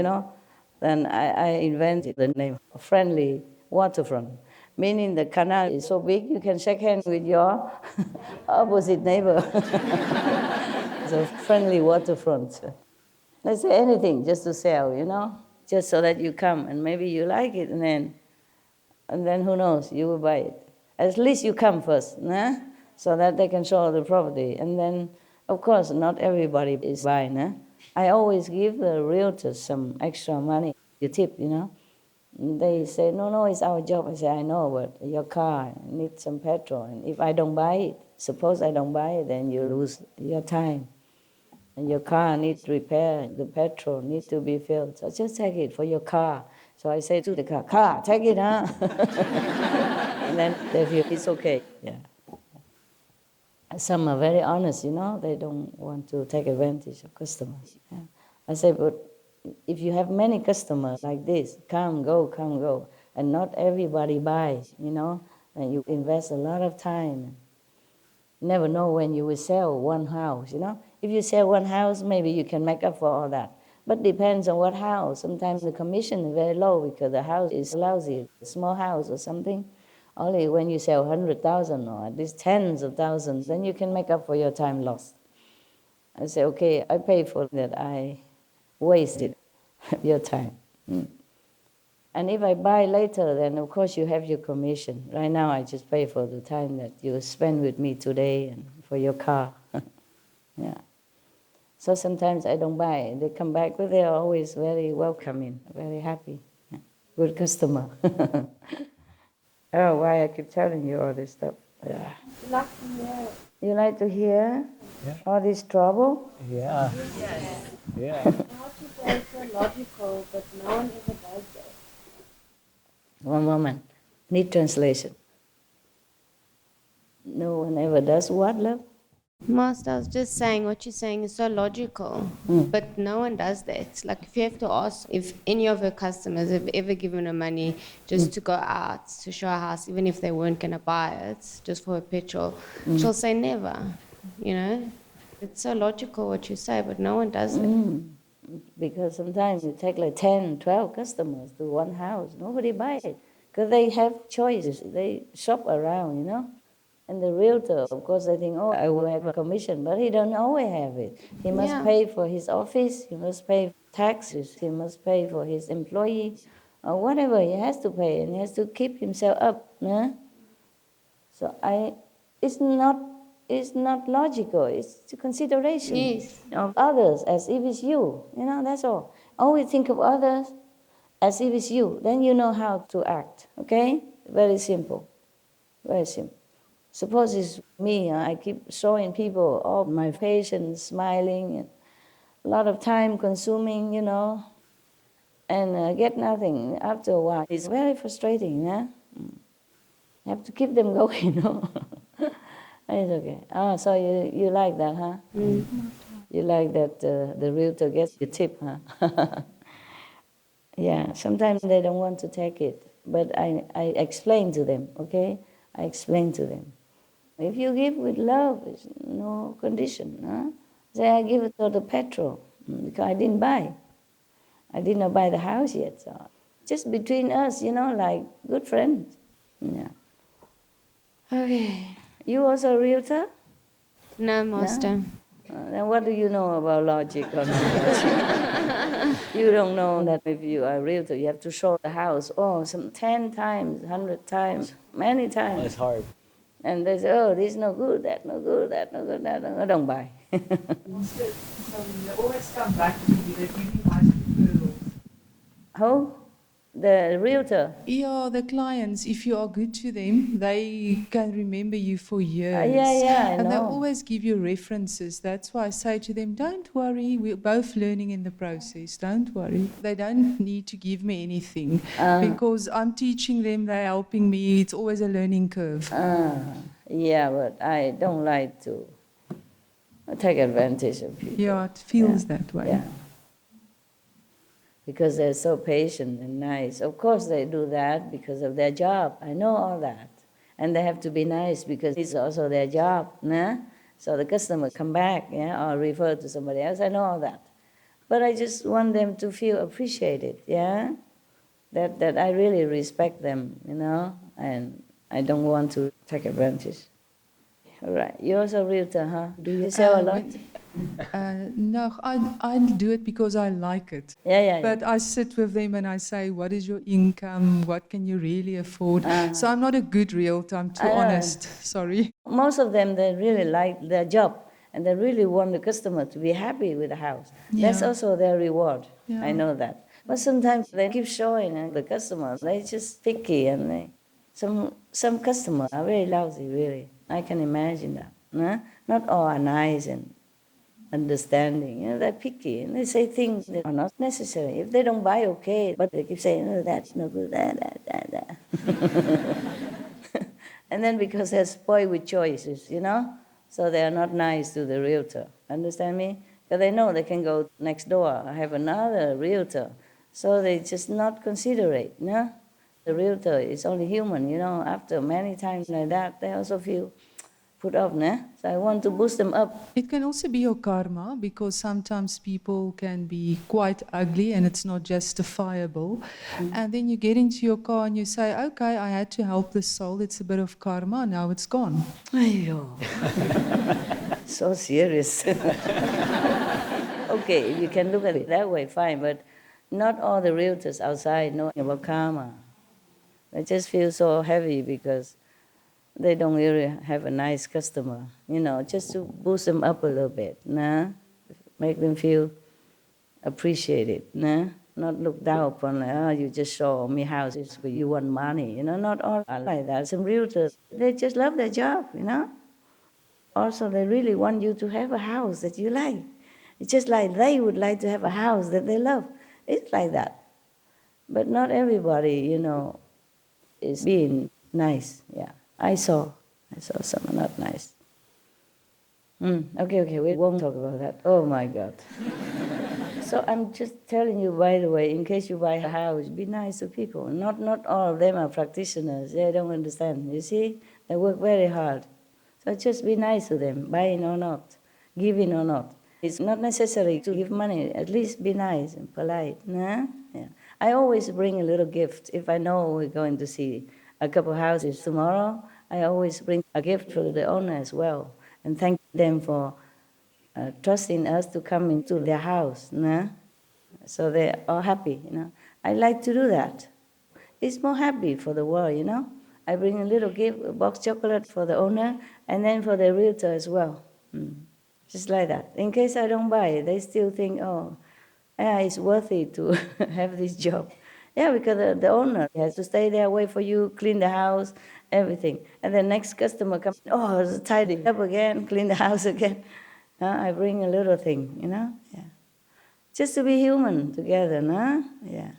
S2: Then I invented the name friendly waterfront Meaning the canal is so big you can shake hands with your opposite neighbor. It's a friendly waterfront. Let's say anything just to sell, just so that you come and maybe you like it, and then who knows, you will buy it. At least you come first, so that they can show the property. And then, of course, not everybody is buying. I always give the realtors some extra money, you tip, They say, no, it's our job. I say, I know, but your car needs some petrol. And if I don't buy it, suppose I don't buy it, then you lose your time. And your car needs repair, the petrol needs to be filled. So just take it for your car. So I say to the car, take it, huh? And then they feel it's okay, yeah. Some are very honest, they don't want to take advantage of customers. Yeah. I say, but if you have many customers like this, come, go, and not everybody buys, and you invest a lot of time. Never know when you will sell one house, If you sell one house, maybe you can make up for all that. But depends on what house. Sometimes the commission is very low because the house is lousy, a small house or something. Only when you sell 100,000 or at least tens of thousands, then you can make up for your time lost. I say, okay, I pay for that. I wasted your time. And if I buy later, then of course you have your commission. Right now I just pay for the time that you spend with me today and for your car. Yeah. So sometimes I don't buy. They come back, but they are always very welcoming, very happy. Yeah. Good customer. Oh, why I keep telling you all this stuff. Yeah.
S3: You like to hear?
S2: You like to hear all this trouble?
S5: Yeah.
S3: Yes.
S5: Yeah.
S3: How to say so logical, but no one ever does that.
S2: One moment. Need translation. No one ever does what, love?
S3: Master, I was just saying what you're saying is so logical, but no one does that. Like if you have to ask if any of her customers have ever given her money just to go out to show a house, even if they weren't going to buy it, just for her petrol, she'll say never, It's so logical what you say, but no one does it.
S2: Because sometimes you take like 10, 12 customers to one house. Nobody buys it because they have choices. They shop around, And the realtor, of course, they think, oh, I will have a commission, but he don't always have it. He must pay for his office, he must pay taxes, he must pay for his employee, or whatever he has to pay, and he has to keep himself up. So it's not logical, it's a consideration of others as if it's you, that's all. Always think of others as if it's you, then you know how to act, okay? Very simple, very simple. Suppose it's me, I keep showing people all my patience, smiling, and a lot of time consuming, and get nothing. After a while, it's very frustrating, You have to keep them going, It's okay. Oh, so you like that, huh? You like that the realtor gets the tip, huh? Yeah, sometimes they don't want to take it, but I explain to them, okay? I explain to them. If you give with love, it's no condition. Say, I give it for the petrol, because I didn't buy. I did not buy the house yet. So just between us, like good friends. Yeah. Okay. You also a realtor?
S3: No, Master.
S2: Then what do you know about logic or not logic? You don't know that if you are a realtor, you have to show the house, some 10 times, 100 times, many times.
S4: It's hard.
S2: And they say, oh, this is no good, that no good, that no good, that no good. I don't buy.
S6: They always come back to you. They give you nice referrals.
S2: Who? The realtor?
S7: Yeah, the clients, if you are good to them, they can remember you for years.
S2: Yeah, I
S7: And they
S2: know.
S7: always give you references. That's why I say to them, don't worry, we're both learning in the process. Don't worry. They don't need to give me anything because I'm teaching them, they're helping me. It's always a learning curve.
S2: Yeah, but I don't like to take advantage of people.
S7: Yeah, it feels that way.
S2: Yeah. Because they're so patient and nice. Of course they do that because of their job. I know all that. And they have to be nice because it's also their job. So the customer come back or refer to somebody else. I know all that. But I just want them to feel appreciated. that I really respect them, and I don't want to take advantage. All right. You're also a realtor, huh? Do you sell a lot?
S7: No, I do it because I like it.
S2: Yeah.
S7: But I sit with them and I say, what is your income? What can you really afford? So I'm not a good realtor, I'm too
S2: I know.
S7: honest. Sorry.
S2: Most of them, they really like their job and they really want the customer to be happy with the house. That's
S7: Yeah.
S2: also their reward.
S7: Yeah.
S2: I know that. But sometimes they keep showing the customers, they're just picky, and some customers are very lousy, really. I can imagine that. Nah? Not all are nice and understanding. They're picky and they say things that are not necessary. If they don't buy, okay, but they keep saying, oh, that's no good, that. And then because they're spoiled with choices, so they are not nice to the realtor. Understand me? Because they know they can go next door. I have another realtor. So they just not considerate, The realtor is only human, After many times like that, they also feel put off, So I want to boost them up.
S7: It can also be your karma because sometimes people can be quite ugly and it's not justifiable. And then you get into your car and you say, okay, I had to help this soul. It's a bit of karma. Now it's gone.
S2: Aiyo. So serious. Okay, if you can look at it that way, fine, but not all the realtors outside know about karma. They just feel so heavy because they don't really have a nice customer, just to boost them up a little bit, make them feel appreciated, not look down upon, like, oh, you just show me houses, but you want money, not all are like that. Some realtors, they just love their job, Also, they really want you to have a house that you like. It's just like they would like to have a house that they love. It's like that. But not everybody, is being nice, yeah. I saw some are not nice. Okay, we won't talk about that. Oh my God. So I'm just telling you, by the way, in case you buy a house, be nice to people. Not all of them are practitioners. They don't understand. You see, they work very hard. So just be nice to them, buying or not, giving or not. It's not necessary to give money. At least be nice and polite. Yeah. I always bring a little gift. If I know we're going to see a couple houses tomorrow, I always bring a gift for the owner as well and thank them for trusting us to come into their house. So they're all happy. I like to do that. It's more happy for the world. I bring a little gift, a box chocolate for the owner and then for the realtor as well. Just like that. In case I don't buy it, they still think, oh, yeah, it's worthy to have this job. Yeah, because the owner has to stay there, wait for you, clean the house, everything. And the next customer comes, oh, it's tidy up again, clean the house again. I bring a little thing, Yeah. Just to be human together, Yeah.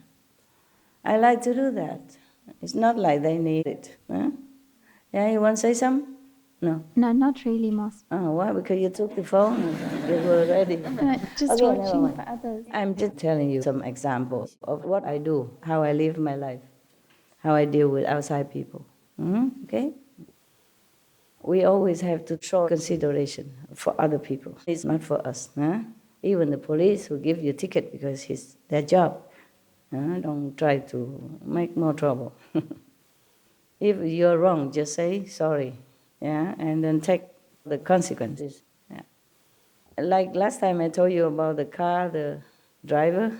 S2: I like to do that. It's not like they need it. Yeah, you want to say something? No.
S5: No, not really, Master.
S2: Oh, why? Because you took the phone and you were ready.
S5: Just
S2: Okay, never
S5: watching
S2: mind.
S5: for others.
S2: I'm just telling you some examples of what I do, how I live my life, how I deal with outside people. Okay? We always have to show consideration for other people. It's not for us. Even the police who give you a ticket because it's their job. Don't try to make more trouble. If you're wrong, just say sorry, and then take the consequences. Yeah. Like last time I told you about the car, the driver.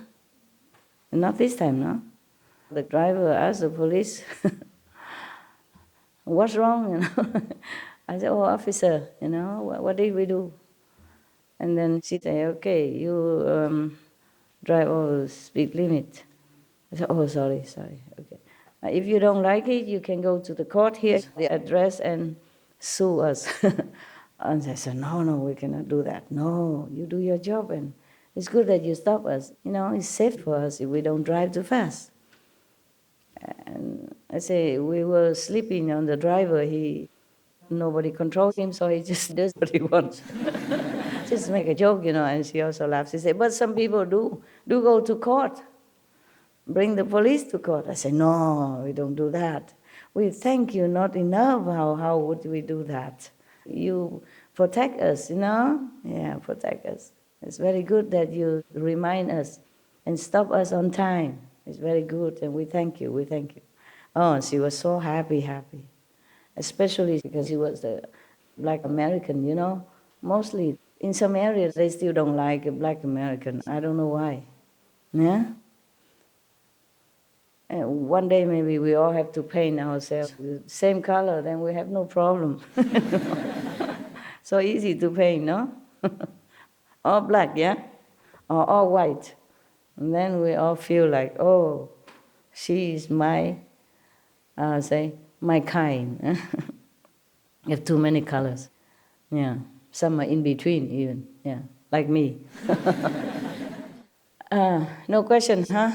S2: Not this time, no? The driver asked the police, what's wrong, I said, oh, officer, what did we do? And then she said, okay, you drive over the speed limit. I said, oh, sorry, okay. If you don't like it, you can go to the court here, the address, and sue us. And I said, no, we cannot do that. No, you do your job, and it's good that you stop us. It's safe for us if we don't drive too fast. And I say, we were sleeping on the driver. Nobody controls him, so he just does what he wants. Just make a joke, and she also laughs. She said, but some people do go to court. Bring the police to court. I say, no, we don't do that. We thank you not enough. How would we do that? You protect us, Yeah, protect us. It's very good that you remind us and stop us on time. It's very good, and we thank you, we thank you. Oh, she was so happy. Especially because she was a Black American, you know. Mostly in some areas they still don't like a Black American. I don't know why. Yeah? And one day maybe we all have to paint ourselves the same color, then we have no problem. So easy to paint, no? All black, yeah? Or all white. And then we all feel like, oh, she is my, my kind. You have too many colors. Yeah, some are in between even, yeah, like me. No question, huh?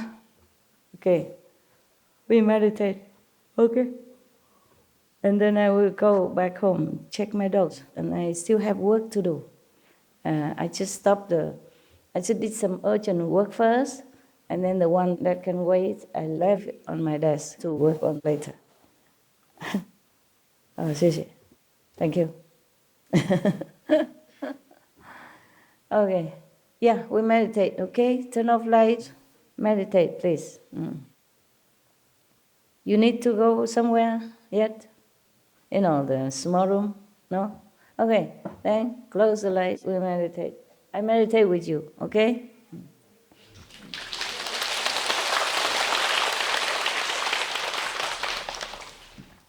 S2: Okay, we meditate, okay? And then I will go back home, check my dogs, and I still have work to do. I just did some urgent work first, and then the one that can wait, I left it on my desk to work on later. Oh, 谢谢. Thank you. Okay. Yeah, we meditate, okay? Turn off lights. Meditate, please. You need to go somewhere yet? You know, the small room? No? Okay, then close the lights, we meditate. I meditate with you, okay?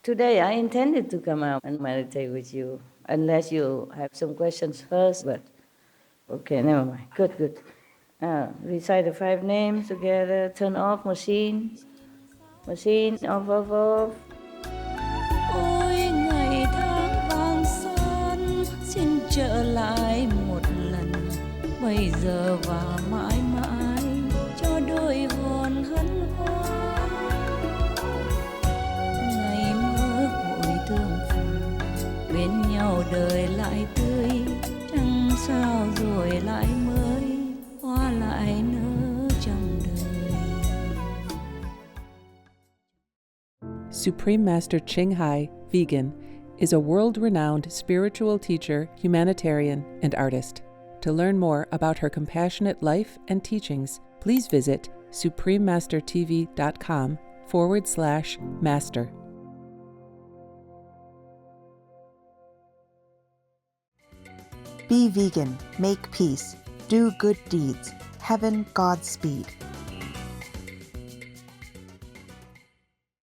S2: Today I intended to come out and meditate with you, unless you have some questions first, but okay, never mind. Good. Recite the 5 names together, turn off machine, off.
S8: Ôi ngày tháng vàng son xin trở lại một lần bây giờ và mãi mãi cho đôi hồn hân hoan ngày mơ hội tương phùng bên nhau đời lại tươi trăng sao rồi lại mới hoa lại nở trong đời.
S9: Supreme Master Ching Hai, vegan, is a world-renowned spiritual teacher, humanitarian, and artist. To learn more about her compassionate life and teachings, please visit suprememastertv.com/master.
S10: Be vegan, make peace, do good deeds. Heaven Godspeed.